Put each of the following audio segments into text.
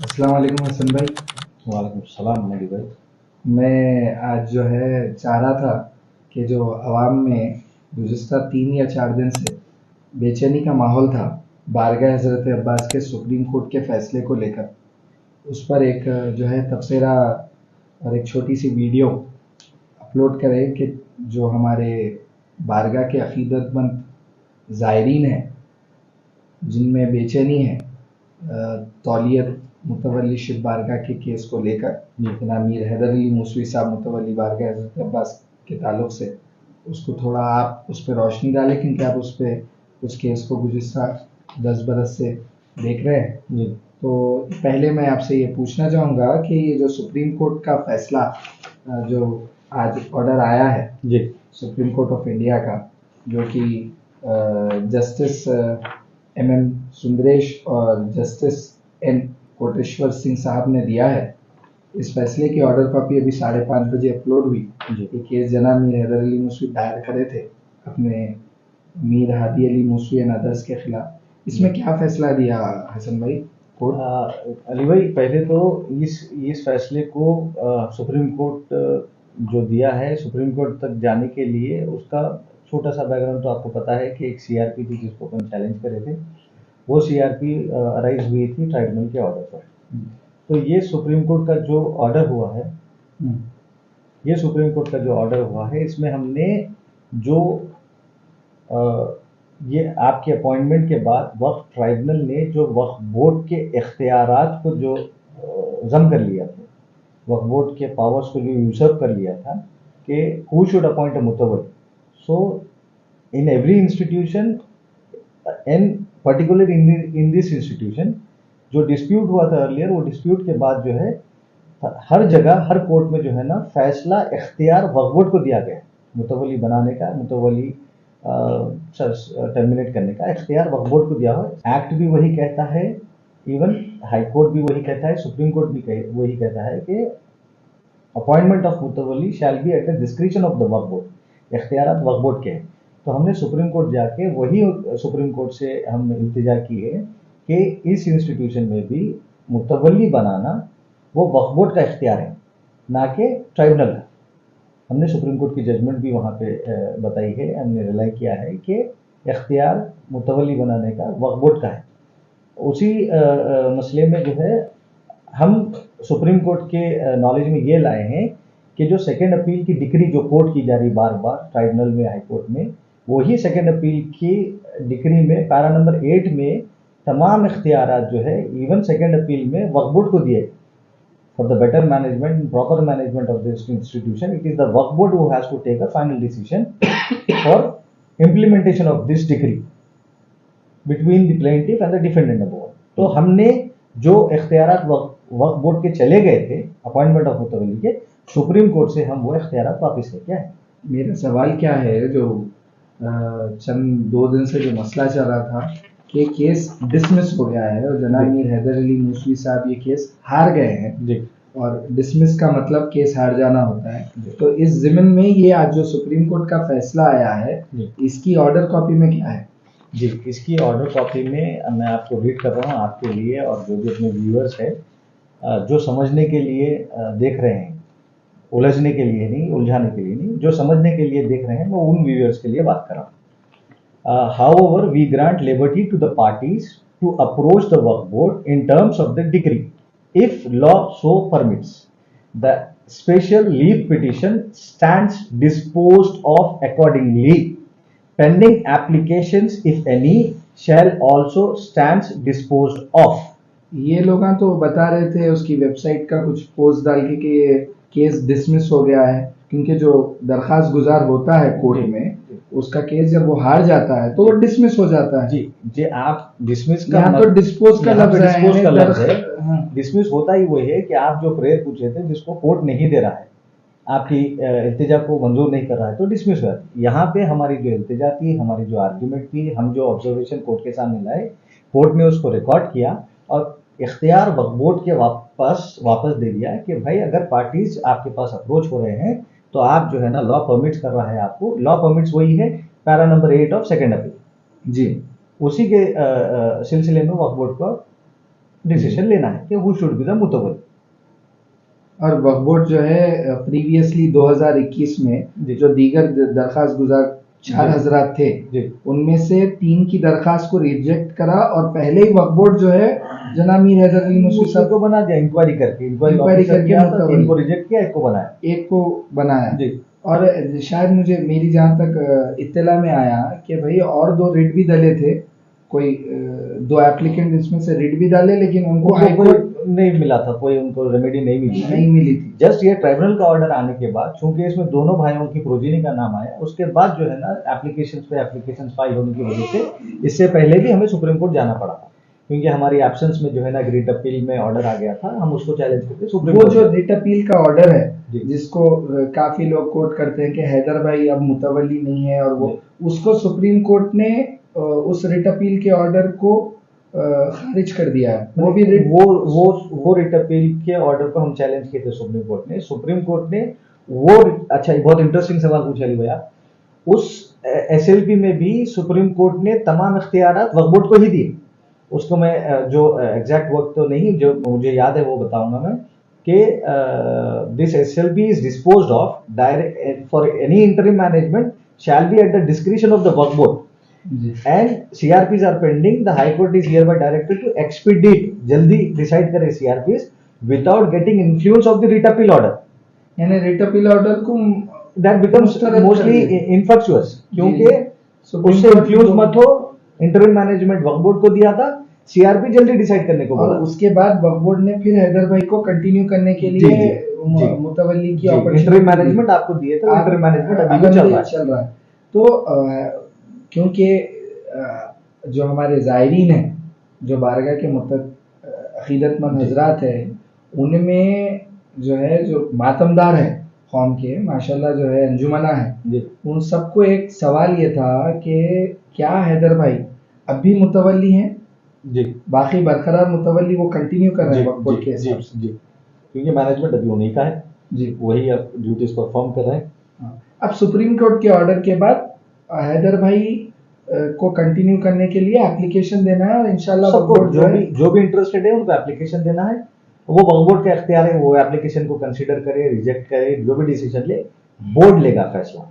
अस्सलाम वालेकुम हसन भाई। वालेकुम सलाम नबी भाई। मैं आज जो है चाह रहा था कि जो अवाम में गुज़िस्ता 3 या 4 दिन से बेचैनी का माहौल था बारगाह हज़रत अब्बास के सुप्रीम कोर्ट के फ़ैसले को लेकर, उस पर एक जो है तबसरा और एक छोटी सी वीडियो अपलोड करें कि जो हमारे बारगाह के अक़ीदतमंद ज़ायरीन हैं जिनमें बेचैनी है तौलियत मुतवल्ली शिप बारगाह के केस को लेकर, जनाब मीर हैदर अली मूसवी साहब मुतवल्ली बारगाह हज़रत अब्बास के ताल्लुक़ से, उसको थोड़ा आप उस पर रोशनी डालें क्योंकि आप उस पर उस केस को गुज़िस्ता 10 बरस से देख रहे हैं। जी तो पहले मैं आपसे ये पूछना चाहूँगा कि ये जो सुप्रीम कोर्ट का फ़ैसला जो आज ऑर्डर आया है जी सुप्रीम कोर्ट ऑफ इंडिया का, जो कि जस्टिस MM सुंदरेश और जस्टिस N कोटेश्वर सिंह साहब ने दिया है, इस फैसले की ऑर्डर कॉपी अभी 5:30 बजे अपलोड हुई। जी ये केस जनाब मीर हैदर अली मूसवी दायर करे थे अपने मीर हादी अली मूसवी एंड अदर्स के खिलाफ। इसमें क्या फैसला दिया हसन भाई कोर्ट? अली भाई, पहले तो इस फैसले को सुप्रीम कोर्ट जो दिया है, सुप्रीम कोर्ट तक जाने के लिए उसका छोटा सा बैकग्राउंड तो आपको पता है कि एक सीआरपी थी जिसको अपन चैलेंज करे थे। वो सीआरपी अराइज हुई थी ट्राइब्यूनल के ऑर्डर पर। तो ये सुप्रीम कोर्ट का जो ऑर्डर हुआ है, ये सुप्रीम कोर्ट का जो ऑर्डर हुआ है, इसमें हमने जो ये आपके अपॉइंटमेंट के बाद वक्फ ट्राइब्यूनल ने जो वक्फ बोर्ड के इख्तियारात को जो जम कर लिया था, वक्फ बोर्ड के पावर्स को जो यूसर्व कर लिया था कि हु शुड अपॉइंट अ मुतवल्ली। So in every institution and particular in this institution जो डिस्प्यूट हुआ था अर्लियर, वो डिस्प्यूट के बाद जो है हर जगह हर कोर्ट में जो है ना फैसला इख्तियार वक्फ बोर्ड को दिया गया, मुतवल्ली बनाने का, मुतवल्ली टर्मिनेट करने का इख्तियार वक्फ बोर्ड को दिया हुआ। एक्ट भी वही कहता है, इवन हाई कोर्ट भी वही कहता है, सुप्रीम कोर्ट भी वही कहता है कि अपॉइंटमेंट ऑफ मुतवल्ली shall be at the discretion of the वक्फ बोर्ड। इख्तियारात वक्फ बोर्ड के हैं। तो हमने सुप्रीम कोर्ट जाके वही सुप्रीम कोर्ट से हम इल्तिजा की है कि इस इंस्टीट्यूशन में भी मुतवल्ली बनाना वो वक्फ बोर्ड का इख्तियार है, ना कि ट्राइब्यूनल का। हमने सुप्रीम कोर्ट की जजमेंट भी वहाँ पे बताई है, हमने रिलाई किया है कि इख्तियार मुतवल्ली बनाने का वक्फ बोर्ड का है। उसी मसले में जो है हम सुप्रीम कोर्ट के नॉलेज में ये लाए हैं कि जो सेकेंड अपील की डिक्री जो कोर्ट की जा रही बार बार ट्राइब्यूनल में, हाई कोर्ट में, वही सेकेंड अपील की डिक्री में पैरा नंबर 8 में तमाम इख्तियारात जो है इवन सेकेंड अपील में वक्फ बोर्ड को दिए। For the better management and proper management of this institution, it is the Waqf Board who has to take a final decision for implementation of this decree between the plaintiff and the defendant above. तो हमने जो इख्तियारात वक्फ board के चले गए थे appointment of मुतवल्ली के, supreme court से हम वो इख्तियारात वापस लेके आए। मेरा सवाल क्या है, जो चंद 2 दिन से जो मसला चल रहा था कि केस डिसमिस हो गया है और जनाब मीर हैदर अली मूसवी साहब ये केस हार गए हैं जी, और डिसमिस का मतलब केस हार जाना होता है। तो इस ज़िम्न में ये आज जो सुप्रीम कोर्ट का फैसला आया है, इसकी ऑर्डर कॉपी में क्या है? जी, इसकी ऑर्डर कॉपी में मैं आपको रीड कर रहा हूँ आपके लिए और जो भी अपने व्यूअर्स है जो समझने के लिए देख रहे हैं, उलझने के लिए नहीं, उलझाने के लिए नहीं, जो समझने के लिए देख रहे हैं, मैं उन व्यूअर्स के लिए बात कर रहा हूँ। However, we grant liberty to the parties to approach the Waqf Board in terms of the decree, if law so permits. The special leave petition stands disposed of accordingly. Pending applications, if any, shall also stands disposed of. ये लोग तो बता रहे थे उसकी website का कुछ post डाल के कि ये केस डिसमिस हो गया है, क्योंकि जो दरखास्त गुजार होता है कोर्ट में, उसका केस जब वो हार जाता है तो वो डिसमिस हो जाता है। जी, आप डिसमिस का यहाँ तो डिस्पोज का लफ्ज है। डिसमिस होता ही वही है कि आप जो प्रेयर पूछे थे जिसको कोर्ट नहीं दे रहा है, आपकी इल्तिजा को मंजूर नहीं कर रहा है, तो डिसमिस हुआ। यहाँ पे हमारी जो इल्तिजा थी, हमारी जो आर्ग्यूमेंट थी, हम जो ऑब्जर्वेशन कोर्ट के सामने लाए, कोर्ट ने उसको रिकॉर्ड किया और इख्तियार वक्फ बोर्ड के वापस दे दिया कि भाई अगर पार्टीज आपके पास अप्रोच हो रहे हैं तो आप जो है ना, लॉ परमिट्स कर रहा है आपको, लॉ परमिट्स वही है para number 8 of second appeal. जी, उसी के सिलसिले में वक्फ बोर्ड को डिसीजन लेना है कि हु शुड बी द मुतवल्ली। और वक्फ बोर्ड जो है प्रीवियसली 2021 में जी। जो दीगर दरखास्त गुजार 4 जी। हजरात थे, जी। उनमें से 3 की दरखास्त को रिजेक्ट करा और पहले ही वक्फ बोर्ड जो है जनाब मीर हैदर अली मुफ्ती मुस्लिम साहब को बना दिया इंक्वायरी करके, इंक्वायरी इंक्वायरी ऑफिसर करके किया था, मुतवल्ली। 3 को रिजेक्ट किया, 1 को बनाया। एक को बनाया। जी। और शायद मुझे मेरी जहाँ तक इत्तला में आया कि भाई और 2 रिट भी डले थे, कोई 2 एप्लीकेंट इसमें से रिट भी डाले, लेकिन उनको हाई उनको कोर्ट कोई नहीं मिला था, कोई उनको रेमेडी नहीं मिली थी। नहीं मिली थी। जस्ट ये ट्राइब्यूनल का ऑर्डर आने के बाद, चूंकि इसमें दोनों भाइयों की प्रोजीनी का नाम आया, उसके बाद जो है ना एप्लीकेशन पे एप्लीकेशन फाइल होने की वजह से इससे पहले भी हमें सुप्रीम कोर्ट जाना पड़ा था, क्योंकि हमारी एब्सेंस में जो है ना रिट अपील में ऑर्डर आ गया था, हम उसको चैलेंज करके सुप्रीम वो कोर्ट जो रिट अपील का ऑर्डर है जी। जिसको काफी लोग कोट करते हैं कि हैदर भाई अब मुतवल्ली नहीं है, और वो जी। उसको सुप्रीम कोर्ट ने उस रिट अपील के ऑर्डर को खारिज कर दिया है। वो भी रिट वो रिट अपील के ऑर्डर को हम चैलेंज किए थे सुप्रीम कोर्ट ने। सुप्रीम कोर्ट ने वो अच्छा, बहुत इंटरेस्टिंग सवाल पूछा अली भैया। उस एसएलपी में भी सुप्रीम कोर्ट ने तमाम इख्तियारात वक्फ बोर्ड को ही दिए। उसको मैं जो एग्जैक्ट वक्त तो नहीं, जो मुझे याद है वो बताऊंगा मैं, कि this SLP is disposed of direct for any interim management shell be at the discretion of the वक्फ board and CRPs are pending. The High Court is hereby directed to expedite, जल्दी डिसाइड करे CRPs without getting influence of the writ appeal order. यानी writ appeal order को That becomes mostly infructuous, क्योंकि उससे influence मत हो। Interim management वक्फ board को दिया था, CRP जल्दी डिसाइड करने को बोला। और उसके बाद वक्फ बोर्ड ने फिर हैदर भाई को कंटिन्यू करने के लिए मुतवल्ली की इंटरिम मैनेजमेंट आपको दिए थे, इंटरिम मैनेजमेंट अभी भी चल रहा है। तो क्योंकि जो हमारे ज़ायरीन हैं, जो बारगाह के अकीदतमंद हजरात है, उनमें जो है जो मातमदार है कौम के, माशाल्लाह जो है अंजुमना है, उन सबको एक सवाल ये था कि क्या हैदर भाई अब भी मुतवल्ली हैं जी, बाकी बरकरार मुतवल्ली वो कंटिन्यू कर रहे हैं वक्फ बोर्ड के हिसाब से जी, क्योंकि मैनेजमेंट अभी उन्हीं का है जी, वही अब ड्यूटीज परफॉर्म कर रहे हैं। अब सुप्रीम कोर्ट के ऑर्डर के बाद हैदर भाई को कंटिन्यू करने के लिए एप्लीकेशन देना है, और इंशाल्लाह वक्फ बोर्ड जो भी इंटरेस्टेड है उनको एप्लीकेशन देना है। वो वक्फ बोर्ड का इख्तियार है, वो एप्लीकेशन को कंसीडर करे, रिजेक्ट करे, जो भी डिसीजन ले बोर्ड लेगा फैसला।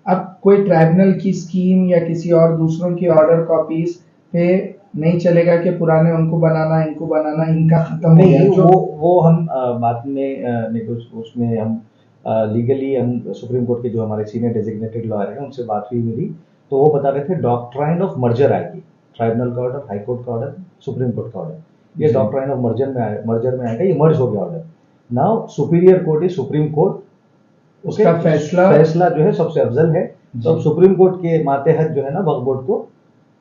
अब कोई ट्राइब्यूनल की स्कीम या किसी और दूसरों की ऑर्डर कॉपीज पे नहीं चलेगा कि पुराने उनको बनाना, इनको बनाना, इनका खत्म हो गया। वो हम बाद में उसमें हम लीगली हम सुप्रीम कोर्ट के जो हमारे सीनियर डेजिग्नेटेड लॉयर हैं उनसे बात हुई मेरी, तो वो बता रहे थे डॉक्ट्राइन ऑफ मर्जर आएगी, ट्राइब्यूनल का ऑर्डर, हाई कोर्ट का ऑर्डर, सुप्रीम कोर्ट का ऑर्डर, ये डॉक्ट्राइन ऑफ मर्जर में आएगा, ये मर्ज हो गया order. Now superior court is supreme court, उसका फैसला जो है सबसे अफजल है, तो सुप्रीम कोर्ट के मातेहत जो है ना वक्फ बोर्ड को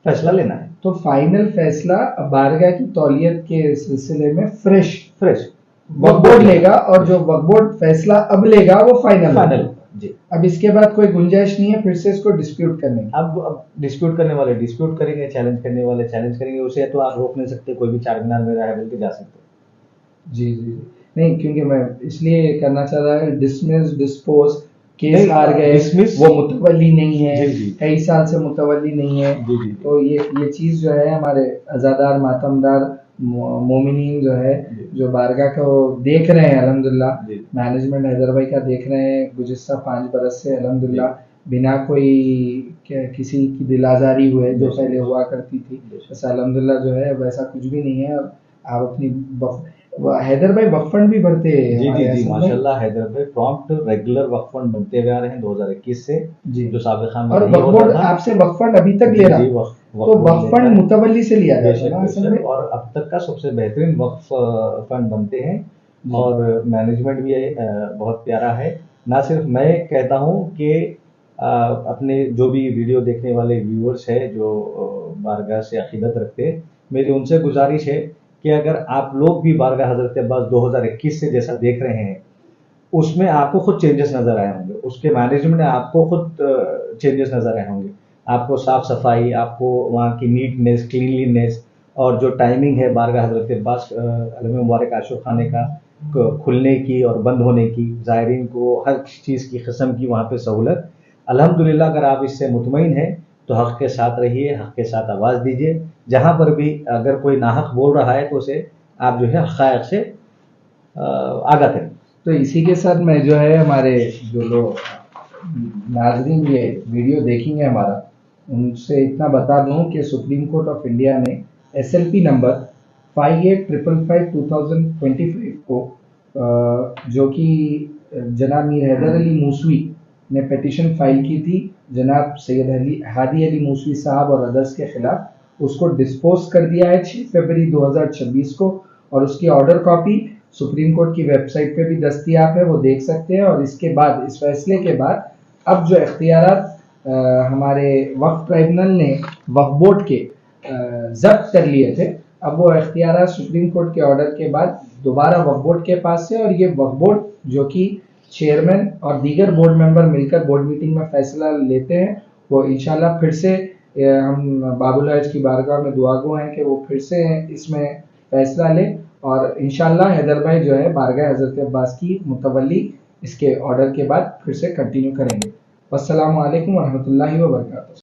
फैसला लेना है। तो फाइनल फैसला बारगाह की तौलियत के सिलसिले में फ्रेश वक्फ बोर्ड लेगा, और जो वक्फ बोर्ड फैसला अब लेगा वो फाइनल जी। अब इसके बाद कोई गुंजाइश नहीं है फिर से इसको डिस्प्यूट करने की। अब डिस्प्यूट करने वाले डिस्प्यूट करेंगे, चैलेंज करने वाले चैलेंज करेंगे, उसे तो आप रोक नहीं सकते, कोई भी चार मीनार में रहा बोल के जा सकते। जी जी नहीं, क्योंकि मैं इसलिए करना चाह रहा है डिसमिस डिस्पोज केस हार गए, वो मुतवल्ली नहीं है, कई साल से मुतवल्ली नहीं है, तो ये चीज जो है हमारे अजादार मातमदार मोमिनीन जो है जो बारगाह को देख रहे हैं, अल्हम्दुलिल्लाह मैनेजमेंट हैदर भाई का देख रहे हैं गुज़िश्ता 5 बरस से अल्हम्दुलिल्लाह, बिना कोई किसी की दिल आज़ारी हुए जो पहले हुआ करती थी, बस अल्हम्दुलिल्लाह जो है वैसा कुछ भी नहीं है। और आप अपनी हैदर भाई वक्फ फंड भी भरते हैं। जी माशाल्लाह, हैदर भाई प्रॉम्प्ट रेगुलर वक्फ फंड बनते हुए आ रहे हैं 2021 से जी, जो साबिक़ में और वक्फ बोर्ड आपसे वक्फ फंड अभी तक ले रहा है, तो वक्फ फंड मुतवल्ली से लिया जाता है और अब तक का सबसे बेहतरीन वक्फ फंड बनते हैं, और मैनेजमेंट भी बहुत प्यारा है। ना सिर्फ मैं कहता हूँ कि अपने जो भी वीडियो देखने वाले व्यूअर्स है जो बारगाह से अकीदत रखते हैं, मेरी उनसे गुजारिश है कि अगर आप लोग भी बारगाह हज़रत अब्बास 2021 से जैसा देख रहे हैं उसमें आपको खुद चेंजेस नजर आए होंगे, उसके मैनेजमेंट में आपको खुद चेंजेस नजर आए होंगे, आपको साफ सफाई, आपको वहाँ की नीटनेस, क्लीनलीनेस, और जो टाइमिंग है बारगाह हज़रत अब्बास अलम मुबारक आशूर खाने का खुलने की और बंद होने की, ज़ायरीन को हर चीज़ की किस्म की वहाँ पे सहूलत, अल्हम्दुलिल्लाह अगर आप इससे मुतमईन हैं तो हक़ के साथ रहिए, हक़ के साथ आवाज़ दीजिए। जहाँ पर भी अगर कोई नाहक बोल रहा है तो उसे आप जो है हक़ाइक़ से आगाह करें। तो इसी के साथ मैं जो है हमारे जो लोग नाज़रीन ये वीडियो देखेंगे हमारा, उनसे इतना बता दूं कि सुप्रीम कोर्ट ऑफ इंडिया ने SLP नंबर 5855/2025 को जो कि जनाब मीर हैदर अली मूसवी ने पिटीशन फाइल की थी जनाब सैयद हादी अली मूसवी साहब और अदर्स के खिलाफ, उसको डिस्पोज कर दिया है 6 फरवरी 2026 को। और उसकी ऑर्डर कॉपी सुप्रीम कोर्ट की वेबसाइट पे भी दस्तयाब है, वो देख सकते हैं। और इसके बाद, इस फैसले के बाद, अब जो इख्तियारात हमारे वक्फ ट्राइब्यूनल ने वक्फ बोर्ड के जब्त कर लिए थे, अब वो इख्तियारात सुप्रीम कोर्ट के ऑर्डर के बाद दोबारा वक्फ बोर्ड के पास से, और ये वक्फ बोर्ड जो कि चेयरमैन और दीगर बोर्ड मेंबर मिलकर बोर्ड मीटिंग में फैसला लेते हैं, वो इंशाल्लाह फिर से हम बाबुल हज की बारगाह में दुआगो हैं कि वो फिर से इसमें फैसला ले, और इंशाल्लाह हैदर भाई जो है बारगाह हजरत अब्बास की मुतवल्ली इसके ऑर्डर के बाद फिर से कंटिन्यू करेंगे। वस्सलामु अलैकुम वरहमतुल्लाहि वबरकातुहू।